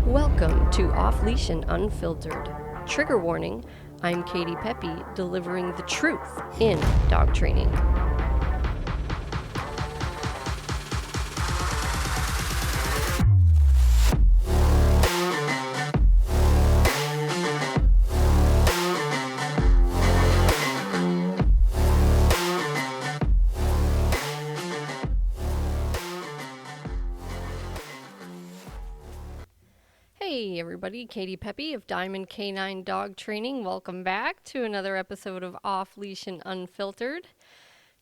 Welcome to Off Leash and Unfiltered. Trigger warning, I'm Katie Pepe, delivering the truth in dog training. Hey everybody, Katie Pepe of Diamond K9 Dog Training. Welcome back to another episode of Off Leash and Unfiltered.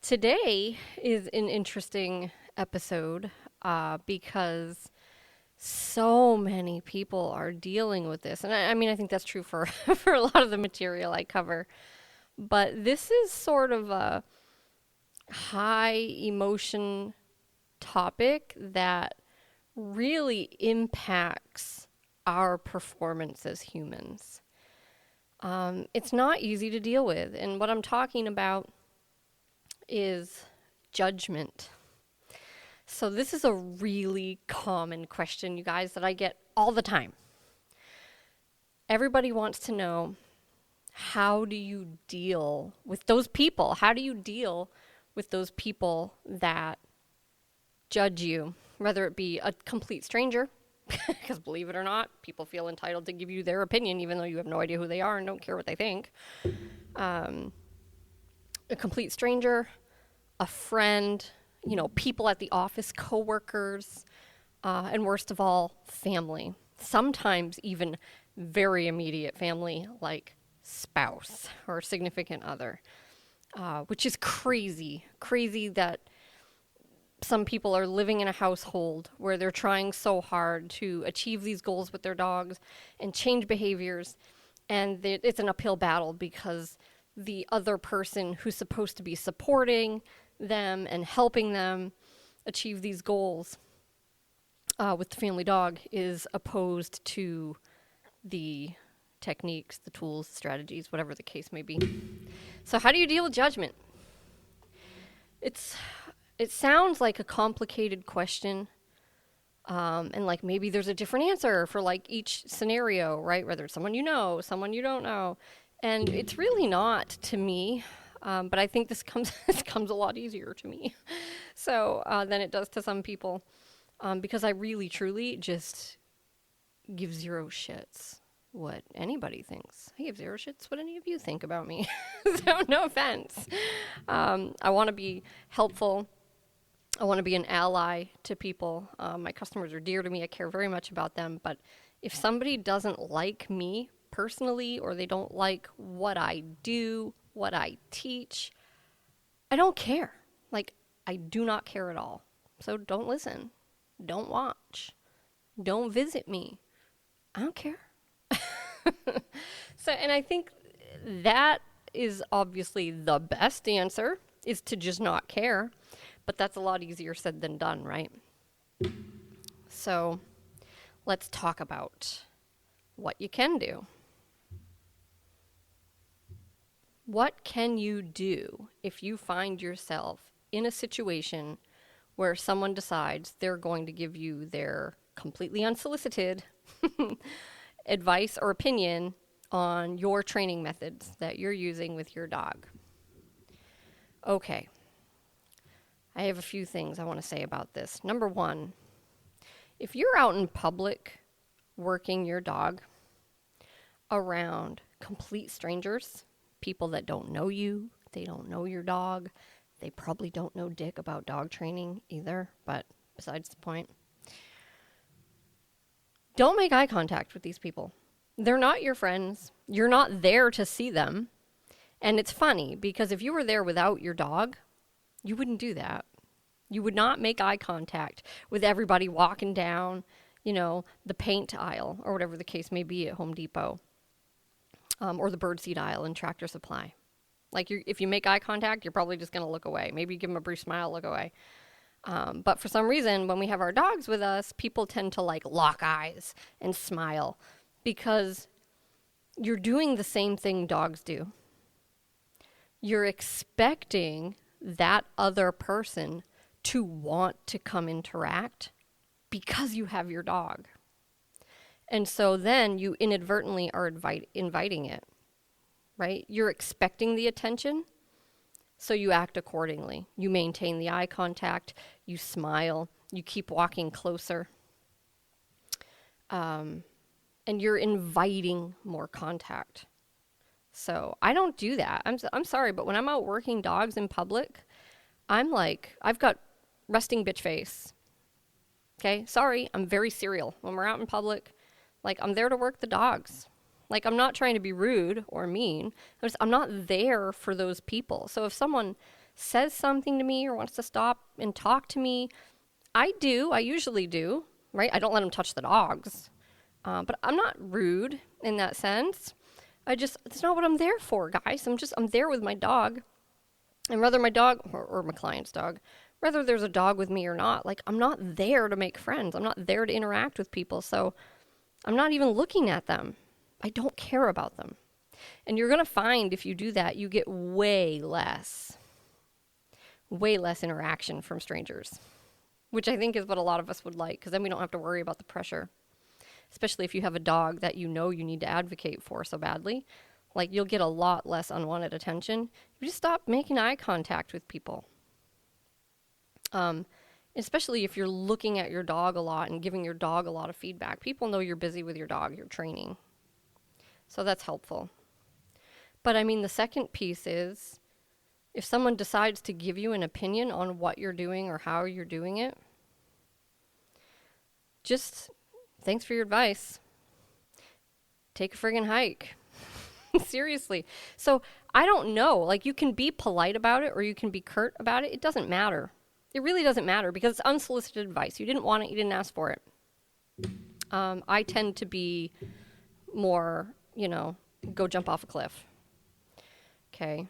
Today is an interesting episode because so many people are dealing with this. And I think that's true for, for a lot of the material I cover. But this is sort of a high emotion topic that really impacts our performance as humans. It's not easy to deal with. And what I'm talking about is judgment. So this is a really common question, you guys, that I get all the time. Everybody wants to know, how do you deal with those people? How do you deal with those people that judge you, whether it be a complete stranger? Because believe it or not, people feel entitled to give you their opinion, even though you have no idea who they are and don't care what they think. A complete stranger, a friend, people at the office, coworkers, and worst of all, family. Sometimes even very immediate family, like spouse or significant other, which is crazy that some people are living in a household where they're trying so hard to achieve these goals with their dogs and change behaviors, and it's an uphill battle because the other person who's supposed to be supporting them and helping them achieve these goals with the family dog is opposed to the techniques, the tools, strategies, whatever the case may be. So how do you deal with judgment? It sounds like a complicated question, and like maybe there's a different answer for like each scenario, right? Whether it's someone you know, someone you don't know, and it's really not to me. But I think this comes a lot easier to me, so than it does to some people, because I really truly just give zero shits what anybody thinks. I give zero shits what any of you think about me. So no offense. I want to be helpful. I want to be an ally to people. My customers are dear to me. I care very much about them. But if somebody doesn't like me personally, or they don't like what I do, what I teach, I don't care. Like, I do not care at all. So don't listen. Don't watch. Don't visit me. I don't care. And I think that is obviously the best answer, is to just not care. But that's a lot easier said than done, right? So let's talk about what you can do. What can you do if you find yourself in a situation where someone decides they're going to give you their completely unsolicited advice or opinion on your training methods that you're using with your dog? Okay. I have a few things I want to say about this. Number one, if you're out in public working your dog around complete strangers, people that don't know you, they don't know your dog, they probably don't know dick about dog training either, but besides the point, don't make eye contact with these people. They're not your friends. You're not there to see them. And it's funny because if you were there without your dog, you wouldn't do that. You would not make eye contact with everybody walking down, the paint aisle or whatever the case may be at Home Depot, or the birdseed aisle in Tractor Supply. Like, if you make eye contact, you're probably just going to look away. Maybe give them a brief smile, look away. But for some reason, when we have our dogs with us, people tend to like lock eyes and smile because you're doing the same thing dogs do. You're expecting that other person to want to come interact because you have your dog. And so then you inadvertently are inviting it, right? You're expecting the attention, so you act accordingly. You maintain the eye contact, you smile, you keep walking closer, and you're inviting more contact. So I don't do that. I'm sorry, but when I'm out working dogs in public, I'm like, I've got resting bitch face. Okay, sorry, I'm very serial. When we're out in public, like, I'm there to work the dogs. Like, I'm not trying to be rude or mean. I'm not there for those people. So if someone says something to me or wants to stop and talk to me, I usually do, right? I don't let them touch the dogs. But I'm not rude in that sense. It's not what I'm there for, guys. I'm there with my dog. And whether my dog, or my client's dog, whether there's a dog with me or not, like, I'm not there to make friends. I'm not there to interact with people. So I'm not even looking at them. I don't care about them. And you're going to find if you do that, you get way less interaction from strangers, which I think is what a lot of us would like, because then we don't have to worry about the pressure, especially if you have a dog that you know you need to advocate for so badly. Like, you'll get a lot less unwanted attention. You just stop making eye contact with people. Especially if you're looking at your dog a lot and giving your dog a lot of feedback. People know you're busy with your dog, you're training. So that's helpful. But I mean, the second piece is, if someone decides to give you an opinion on what you're doing or how you're doing it, just thanks for your advice. Take a friggin' hike. Seriously. So I don't know. Like, you can be polite about it or you can be curt about it. It doesn't matter. It really doesn't matter, because it's unsolicited advice. You didn't want it. You didn't ask for it. I tend to be more, go jump off a cliff. Okay.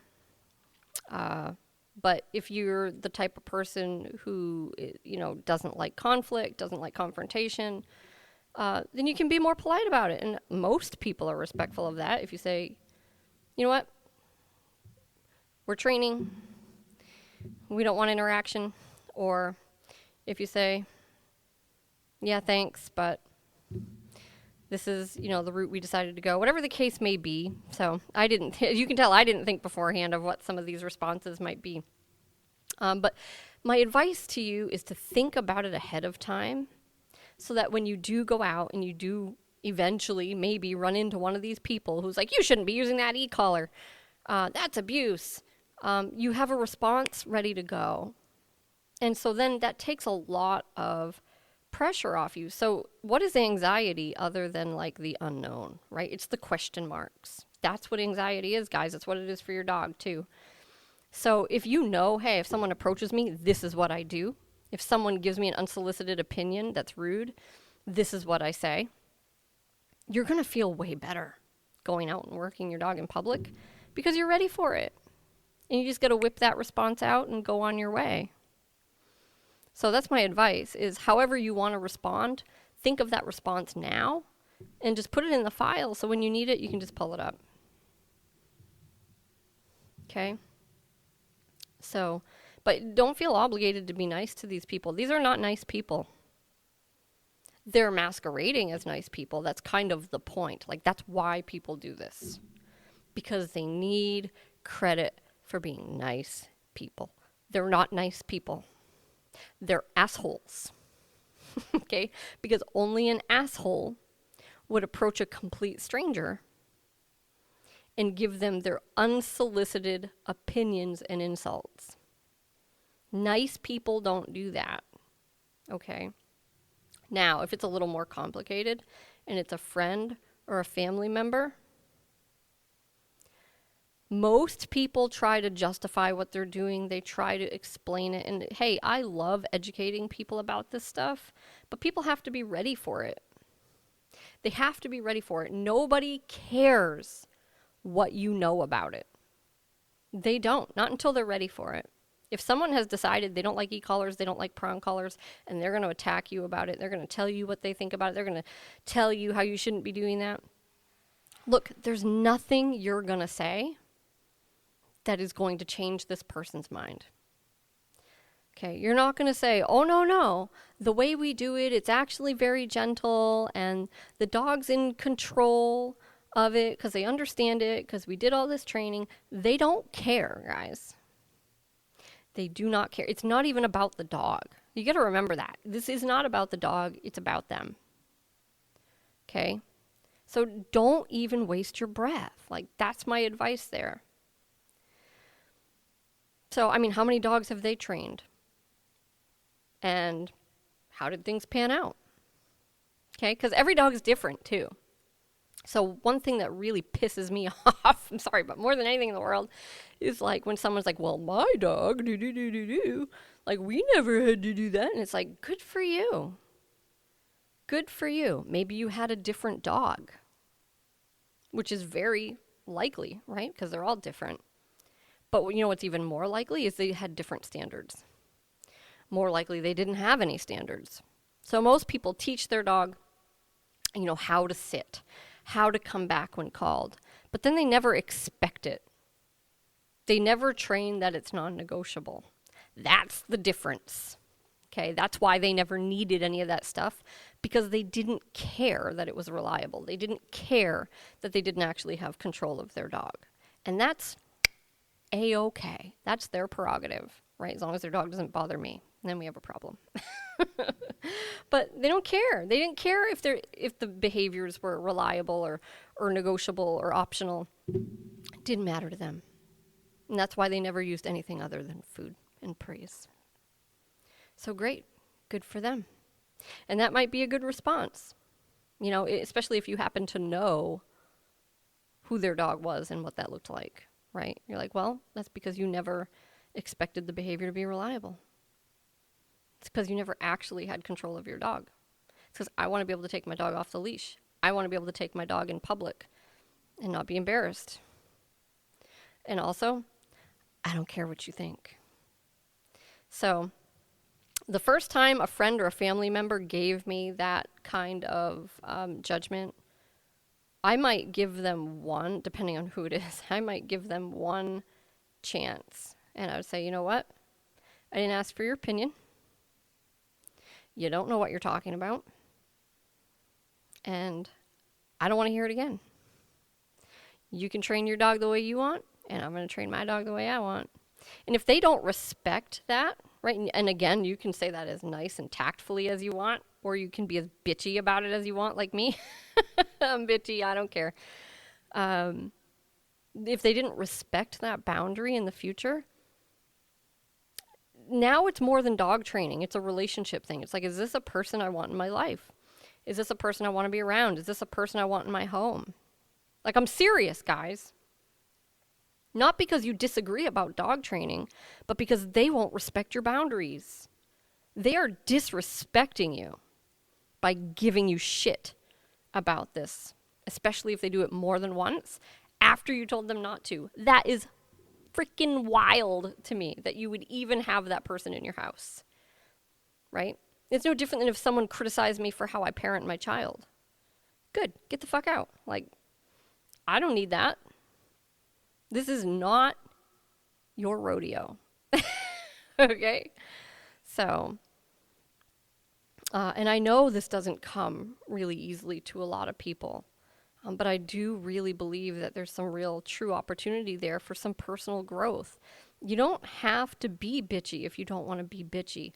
But if you're the type of person who, doesn't like conflict, doesn't like confrontation, then you can be more polite about it. And most people are respectful of that. If you say, you know what, we're training, we don't want interaction. Or if you say, yeah, thanks, but this is, the route we decided to go, whatever the case may be. So you can tell I didn't think beforehand of what some of these responses might be. But my advice to you is to think about it ahead of time, so that when you do go out and you do eventually maybe run into one of these people who's like, you shouldn't be using that e-collar, that's abuse, you have a response ready to go. And so then that takes a lot of pressure off you. So what is anxiety other than like the unknown, right? It's the question marks. That's what anxiety is, guys. It's what it is for your dog too. So if you know, hey, if someone approaches me, this is what I do. If someone gives me an unsolicited opinion that's rude, this is what I say. You're going to feel way better going out and working your dog in public, because you're ready for it. And you just got to whip that response out and go on your way. So that's my advice, is however you want to respond, think of that response now and just put it in the file, so when you need it, you can just pull it up. Okay? So, but don't feel obligated to be nice to these people. These are not nice people. They're masquerading as nice people. That's kind of the point. Like, that's why people do this. Because they need credit for being nice people. They're not nice people. They're assholes. Okay? Because only an asshole would approach a complete stranger and give them their unsolicited opinions and insults. Nice people don't do that. Okay? Now, if it's a little more complicated and it's a friend or a family member, most people try to justify what they're doing. They try to explain it. And hey, I love educating people about this stuff, but people have to be ready for it. They have to be ready for it. Nobody cares what you know about it. They don't, not until they're ready for it. If someone has decided they don't like e-collars, they don't like prong collars, and they're going to attack you about it, they're going to tell you what they think about it, they're going to tell you how you shouldn't be doing that. Look, there's nothing you're going to say that is going to change this person's mind. Okay, you're not going to say, oh, no, no, the way we do it, it's actually very gentle and the dog's in control of it because they understand it because we did all this training. They don't care, guys. They do not care. It's not even about the dog. You got to remember that. This is not about the dog, it's about them. Okay? So don't even waste your breath. Like, that's my advice there. So, I mean, how many dogs have they trained? And how did things pan out? Okay, because every dog is different too. So one thing that really pisses me off, I'm sorry, but more than anything in the world, is like when someone's like, well, my dog, like we never had to do that. And it's like, good for you. Good for you. Maybe you had a different dog, which is very likely, right? Because they're all different. But you know what's even more likely is they had different standards. More likely they didn't have any standards. So most people teach their dog, how to sit, how to come back when called, but then they never expect it. They never train that it's non-negotiable. That's the difference. Okay, that's why they never needed any of that stuff, because they didn't care that it was reliable. They didn't care that they didn't actually have control of their dog. And that's A-okay. That's their prerogative, right? As long as their dog doesn't bother me, then we have a problem. But they don't care. They didn't care if the behaviors were reliable or negotiable or optional. It didn't matter to them. And that's why they never used anything other than food and praise. So great. Good for them. And that might be a good response. Especially if you happen to know who their dog was and what that looked like, right? You're like, well, that's because you never expected the behavior to be reliable. It's because you never actually had control of your dog. It's because I want to be able to take my dog off the leash. I want to be able to take my dog in public and not be embarrassed. And also, I don't care what you think. So, the first time a friend or a family member gave me that kind of judgment, I might give them one, depending on who it is, I might give them one chance. And I would say, you know what? I didn't ask for your opinion. You don't know what you're talking about. And I don't want to hear it again. You can train your dog the way you want, and I'm going to train my dog the way I want. And if they don't respect that, right, and again, you can say that as nice and tactfully as you want, or you can be as bitchy about it as you want, like me. I'm bitchy, I don't care. If they didn't respect that boundary in the future, now it's more than dog training. It's a relationship thing. It's like, is this a person I want in my life? Is this a person I want to be around? Is this a person I want in my home? Like, I'm serious, guys. Not because you disagree about dog training, but because they won't respect your boundaries. They are disrespecting you by giving you shit about this, especially if they do it more than once after you told them not to. That is freaking wild to me that you would even have that person in your house, right? It's no different than if someone criticized me for how I parent my child. Good, get the fuck out. Like, I don't need that. This is not your rodeo. Okay? So, and I know this doesn't come really easily to a lot of people. But I do really believe that there's some real true opportunity there for some personal growth. You don't have to be bitchy if you don't want to be bitchy,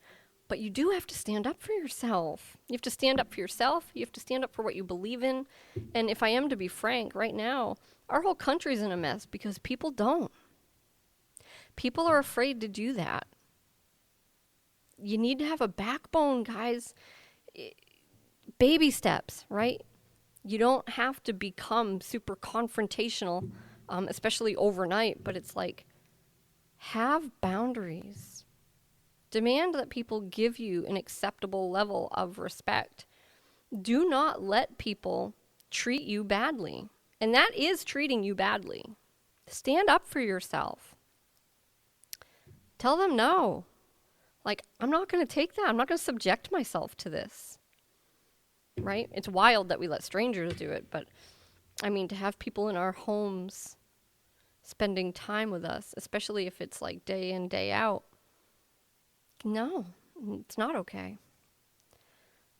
but you do have to stand up for yourself. You have to stand up for yourself. You have to stand up for what you believe in. And if I am to be frank, right now, our whole country's in a mess because people don't. People are afraid to do that. You need to have a backbone, guys. Baby steps, right? You don't have to become super confrontational, especially overnight, but it's like, have boundaries. Demand that people give you an acceptable level of respect. Do not let people treat you badly. And that is treating you badly. Stand up for yourself. Tell them no. Like, I'm not going to take that. I'm not going to subject myself to this. Right? It's wild that we let strangers do it, but I mean, to have people in our homes spending time with us, especially if it's like day in, day out, No, it's not okay.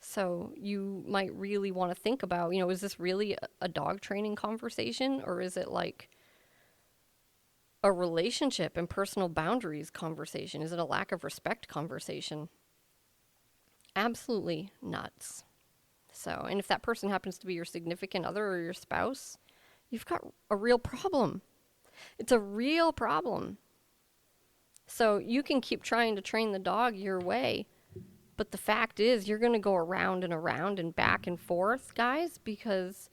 So you might really want to think about, is this really a dog training conversation, or is it like a relationship and personal boundaries conversation? Is it a lack of respect conversation? Absolutely nuts. So, and if that person happens to be your significant other or your spouse, you've got a real problem. It's a real problem. So you can keep trying to train the dog your way, but the fact is you're going to go around and back and forth, guys, because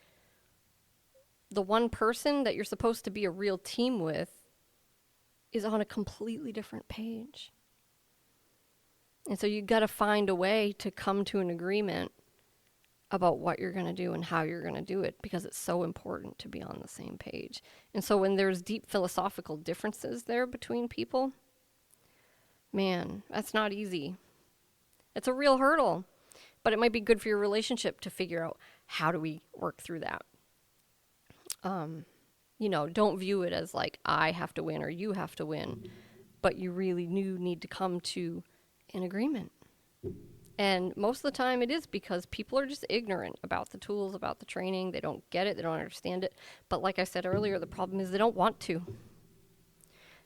the one person that you're supposed to be a real team with is on a completely different page. And so you got to find a way to come to an agreement about what you're going to do and how you're going to do it, because it's so important to be on the same page. And so when there's deep philosophical differences there between people, man, that's not easy. It's a real hurdle, but it might be good for your relationship to figure out, how do we work through that? Don't view it as like I have to win or you have to win, but you really do need to come to an agreement. And most of the time it is because people are just ignorant about the tools, about the training. They don't get it. They don't understand it. But like I said earlier, the problem is they don't want to.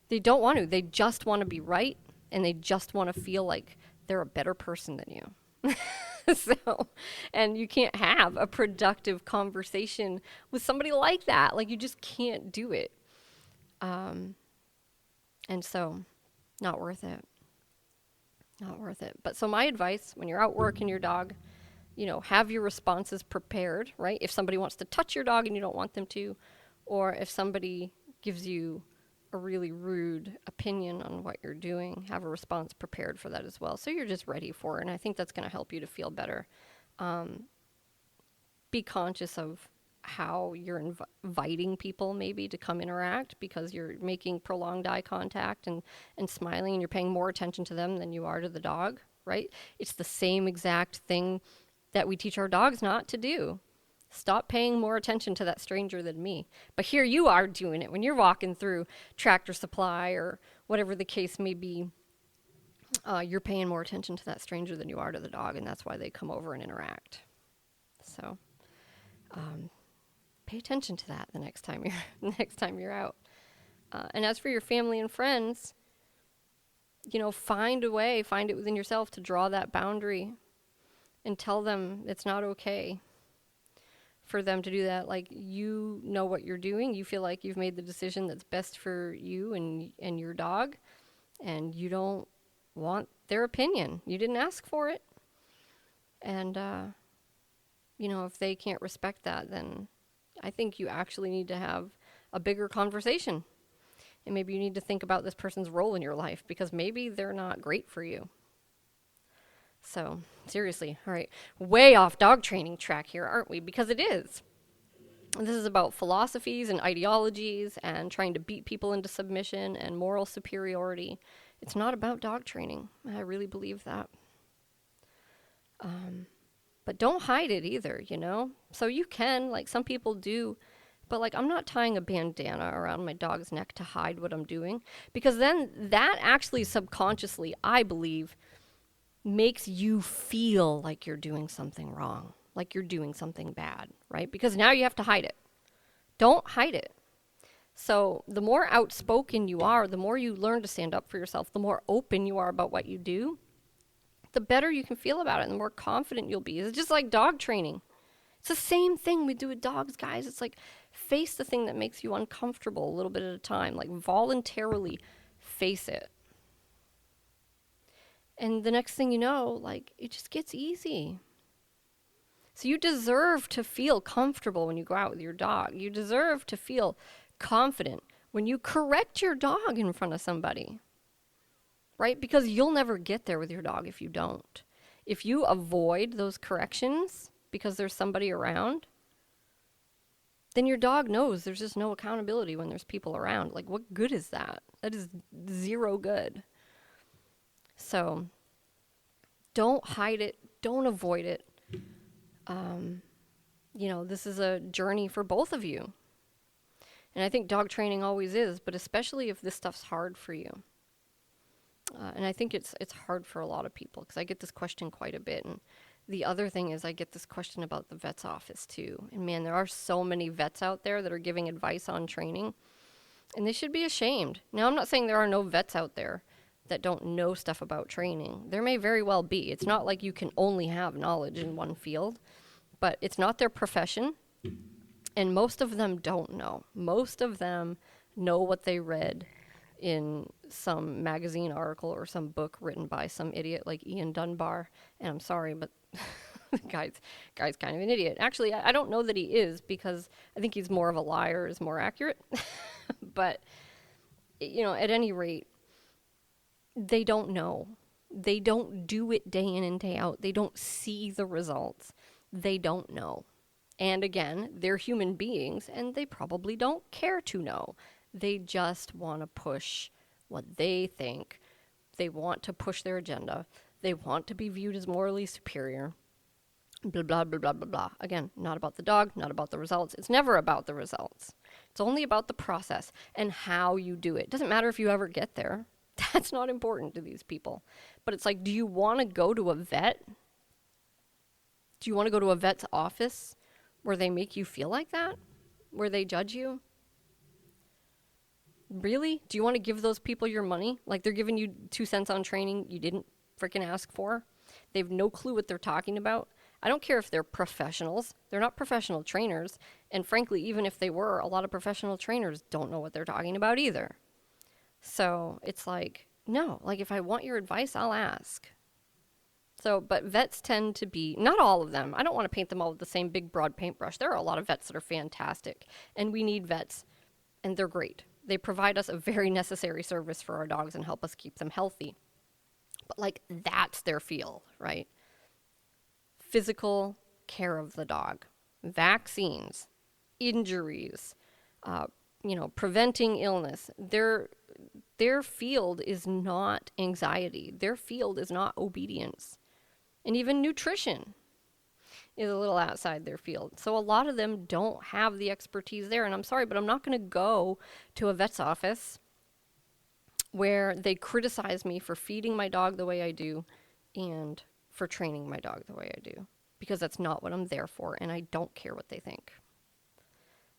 They don't want to. They just want to be right, and they just want to feel like they're a better person than you. And you can't have a productive conversation with somebody like that. Like, you just can't do it. And so, not worth it. Not worth it. But so my advice, when you're out working your dog, have your responses prepared, right? If somebody wants to touch your dog and you don't want them to, or if somebody gives you a really rude opinion on what you're doing, have a response prepared for that as well. So you're just ready for it. And I think that's going to help you to feel better. Be conscious of how you're inviting people maybe to come interact, because you're making prolonged eye contact and smiling, and you're paying more attention to them than you are to the dog, right? It's the same exact thing that we teach our dogs not to do. Stop paying more attention to that stranger than me. But here you are doing it when you're walking through Tractor Supply or whatever the case may be. You're paying more attention to that stranger than you are to the dog, and that's why they come over and interact. So, pay attention to that the next time you're out. And as for your family and friends, find it within yourself to draw that boundary and tell them it's not okay for them to do that. Like, you know what you're doing. You feel like you've made the decision that's best for you and your dog, and you don't want their opinion. You didn't ask for it. And, if they can't respect that, then I think you actually need to have a bigger conversation. And maybe you need to think about this person's role in your life, because maybe they're not great for you. So, seriously, all right, way off dog training track here, aren't we? Because it is. This is about philosophies and ideologies and trying to beat people into submission and moral superiority. It's not about dog training. I really believe that. But don't hide it either, So you can, like some people do, but like I'm not tying a bandana around my dog's neck to hide what I'm doing, because then that actually subconsciously, I believe, makes you feel like you're doing something wrong, like you're doing something bad, right? Because now you have to hide it. Don't hide it. So the more outspoken you are, the more you learn to stand up for yourself, the more open you are about what you do, the better you can feel about it and the more confident you'll be. It's just like dog training. It's the same thing we do with dogs, guys. It's like face the thing that makes you uncomfortable a little bit at a time, like voluntarily face it. And the next thing you know, like, it just gets easy. So you deserve to feel comfortable when you go out with your dog. You deserve to feel confident when you correct your dog in front of somebody, right? Because you'll never get there with your dog if you don't. If you avoid those corrections because there's somebody around, then your dog knows there's just no accountability when there's people around. Like, what good is that? That is zero good. So don't hide it. Don't avoid it. This is a journey for both of you. And I think dog training always is, but especially if this stuff's hard for you. And I think it's hard for a lot of people because I get this question quite a bit. And the other thing is I get this question about the vet's office too. And man, there are so many vets out there that are giving advice on training, and they should be ashamed. Now, I'm not saying there are no vets out there that don't know stuff about training. There may very well be. It's not like you can only have knowledge in one field, but it's not their profession. And most of them don't know. Most of them know what they read in some magazine article or some book written by some idiot like Ian Dunbar. And I'm sorry, but the guy's kind of an idiot. Actually, I don't know that he is, because I think he's more of a liar, is more accurate. But, at any rate, they don't know. They don't do it day in and day out. They don't see the results. They don't know. And again, they're human beings, and they probably don't care to know. They just want to push what they think. They want to push their agenda. They want to be viewed as morally superior. Blah, blah, blah, blah, blah, blah. Again, not about the dog, not about the results. It's never about the results. It's only about the process and how you do it. It doesn't matter if you ever get there. That's not important to these people. But it's like, do you want to go to a vet? Do you want to go to a vet's office where they make you feel like that? Where they judge you? Really? Do you want to give those people your money? Like they're giving you 2 cents on training you didn't freaking ask for? They have no clue what they're talking about. I don't care if they're professionals. They're not professional trainers. And frankly, even if they were, a lot of professional trainers don't know what they're talking about either. So it's like, no, like if I want your advice, I'll ask. So, but vets tend to be, not all of them. I don't want to paint them all with the same big broad paintbrush. There are a lot of vets that are fantastic, and we need vets, and they're great. They provide us a very necessary service for our dogs and help us keep them healthy. But like, that's their field, right? Physical care of the dog, vaccines, injuries, preventing illness. Their field is not anxiety. Their field is not obedience. And even nutrition is a little outside their field. So a lot of them don't have the expertise there. And I'm sorry, but I'm not going to go to a vet's office where they criticize me for feeding my dog the way I do and for training my dog the way I do, because that's not what I'm there for, and I don't care what they think.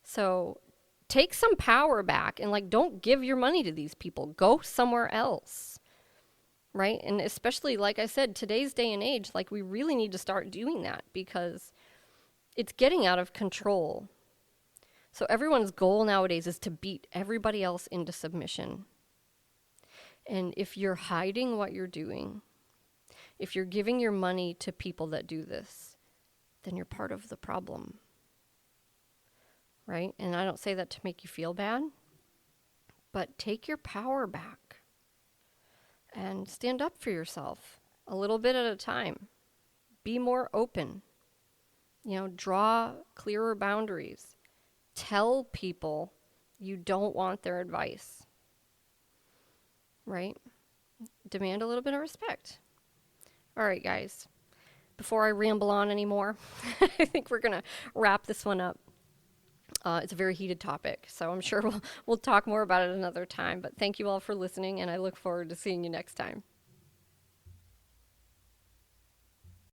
So take some power back and don't give your money to these people. Go somewhere else, right? And especially, like I said, today's day and age, we really need to start doing that because it's getting out of control. So everyone's goal nowadays is to beat everybody else into submission. And if you're hiding what you're doing, if you're giving your money to people that do this, then you're part of the problem, right? And I don't say that to make you feel bad, but take your power back and stand up for yourself a little bit at a time. Be more open, draw clearer boundaries. Tell people you don't want their advice, right? Demand a little bit of respect. All right, guys, before I ramble on anymore, I think we're going to wrap this one up. It's a very heated topic, so I'm sure we'll talk more about it another time. But thank you all for listening, and I look forward to seeing you next time.